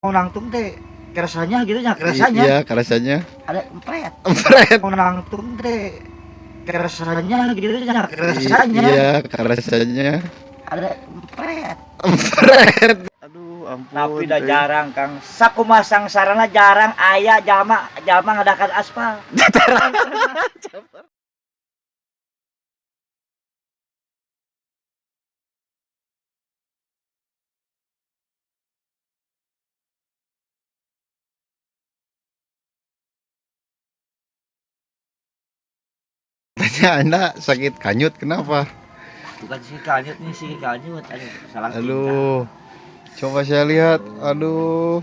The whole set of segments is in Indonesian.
Mau nangtung teh keresanya gitu nya, keresanya. Iya, keresanya. Ada empret. Empret. Mau nangtung teh keresanya gitu nya, keresanya. Iya, keresanya. Ada empret. Empret. Aduh, ampun. Tapi dah jarang Kang. Sakumasang sarana jarang aya jalma ngadakan aspal. Tanya Anda sakit kanyut kenapa? Bukan si kanyut nih, si kanyut. Aduh, salah Aduh. Coba saya lihat. Aduh.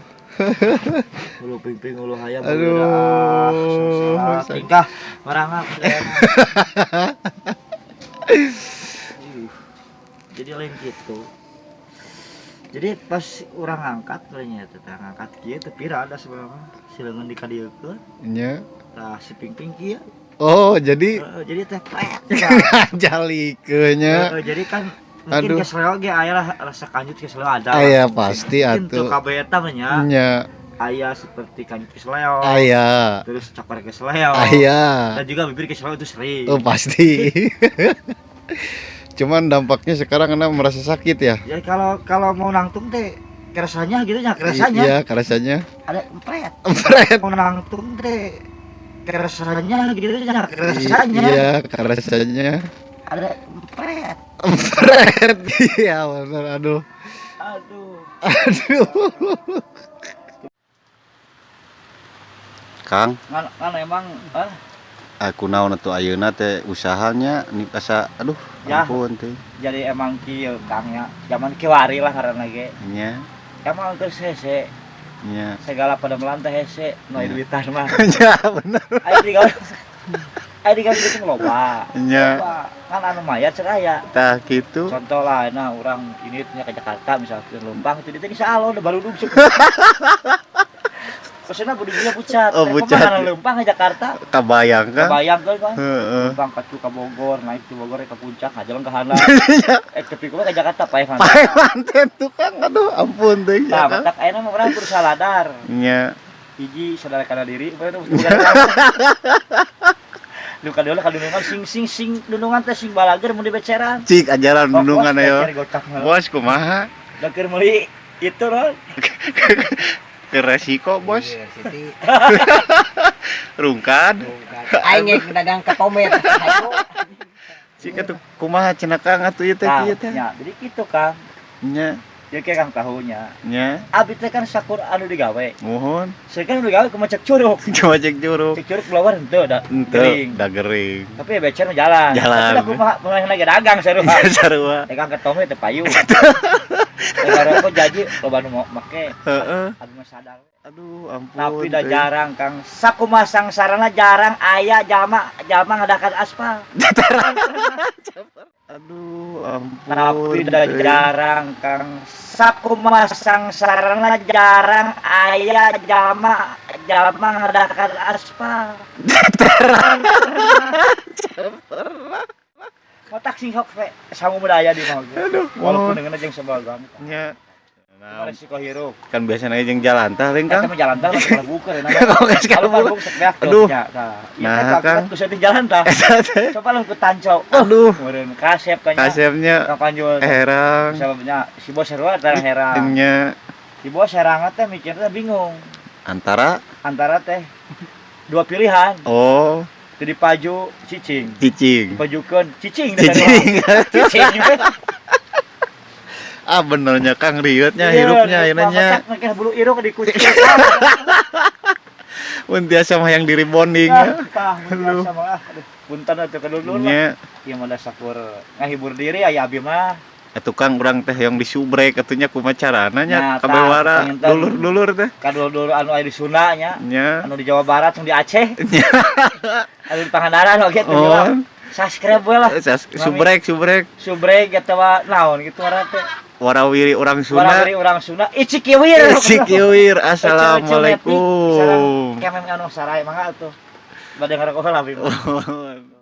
Ulu ping-ping ulu hayam. Aduh. Salah tingkah marangak. Jadi lain gitu. Jadi pas orang angkat ternyata ngangkat kieu teh pira ada sebenarnya sileungeun dikadiekeun. Nya. Tah si ping-ping kieu. Oh, jadi Jadi teh pret. jalikeunya. Jadi kan mungkin kesleo ge aya lah rasa kanjut kesleo ada. Aya pasti Untuk atuh. kabeh eta mah nya. Nya. Aya seperti kanjut kesleo. Aya. Terus cokor kesleo. Aya. Dan juga bibir kesleo itu sering. Oh, pasti. Cuman dampaknya sekarang Anda merasa sakit ya? Ya kalau mau nangtung teh keresanya gitu nya, keresanya. Iya, keresanya. Ada empret. Empret. Mau nangtung teh keresanya gitu nya, keresanya. Iya, keresanya. Ada empret. Empret. Iya, benar. Aduh. Aduh. Kang, Kan emang aku naon atuh ayeuna teh usahanya nih asa aduh Ya. ampun teh. jadi emang kieu Kang ya. Zaman kiwari lah karena ge. Nya, Emang geus hese nya. segala pada melantai hese nu aya duitan mah. Ya, bener. Aya digawe gitu loba. Nya. Loba. Kan anu mayat cenah aya. Tah kitu. Contoh lah, nah orang ini nya ke Jakarta misalkan Lembang itu teh bisa alo baru duduk. Pesena budinya pucat. Oh, pucat. Kemana Lembang ke Jakarta? Kabayang kan? Kebayang kan? Heeh. Lembang kacu ke Bogor, naik ke Bogor ke puncak, ngajalan ke Hana. Tapi ke Jakarta pae kan. Pae manten tuh Kang, aduh ampun teh. Nah, matak ayeuna mah urang kudu saladar. Nya. Hiji sadar kana diri, bae nu Lu kadeulah kadunungan sing dunungan teh sing balager mun dibeceran. Cik ajaran dundungan ayo. Bos, Bos kumaha? da keur meuli itu loh. Ke resiko, Bos. Iya, Siti. Rungkad. Aing ge dagang ketomet. Ayo. Cik atuh kumaha cenah Kang atuh ieu teh Nah, kieu teh. ya, jadi gitu Kang. Nya, Ya kayak Kang tahunya. nya. Abi teh kan sakur anu digawe. Mohon. Saya kan anu digawe ku macek curug. Coba cek curug. Cek curug keluar henteu da Henteu, gering. da gering. Tapi ya becer mah jalan. Jalan. Tapi aku mah lagi dagang sarua. Sarua. Dagang ketomet teh payu. Kalau aku jadi loba nu make. Heeh. Abi mah sadar. Aduh, ampun. Tapi dah teh. jarang Kang. Sakumasang sarana jarang aya jalma ngadakan aspal. Aduh, ampun. Tapi dah teh. jarang Kang. Sakumasang sarana jarang aya jalma ngadakan aspal. Kotak sing sok we sangu budaya di mah. Aduh, Walaupun mohon. dengan jeung sebagang. Nya. Nah, Resiko hirup. kan biasanya jeung jalan tah ring Eta Kang. mah jalan tah mah buka ya. Kalau geus Kalau kalbu. Bandung sebelah Aduh. nya tah. Nah, Iya Kang. kan ku setting jalan tah. Eta teh. Coba lu ku tanco. Aduh, Meureun kasep kan nya. kasepnya Kapanjul. herang. Sababnya si bos sarua tara herang. Nya Si bos herang teh mikirnya bingung antara antara teh dua pilihan. oh, Jadi paju cicing. cicing. Pajukeun cicing. Cicing. Cicing. Ah benernya Kang riutnya Iya, hirupnya ayeuna nya. Masak nakeh bulu irung dikucing. Mun tiasa mah yang diri bonding. Tah, biasa mah. Punten atuh kedulur mah. Nya Ieu mah da sakur ngahibur diri aya abi mah. atuh Kang urang teh yang disubrek atunya kumaha carana nya Nah, kabewara tah, tah. dulur-dulur teh. Kadulur anu aya di Sunda nya. Nya. Anu di Jawa Barat jeung di Aceh. Anu di Pangandaran oge teh. Oh, Subscribe we lah. subrek. Subrek eta mah naon kitu ngaran teh. Warawiri urang Sunda. Warawiri urang Sunda. Icikiwir. Sikiwir. Assalamualaikum. Kemen anu saray mangga atuh. Bade ngarokoh lah.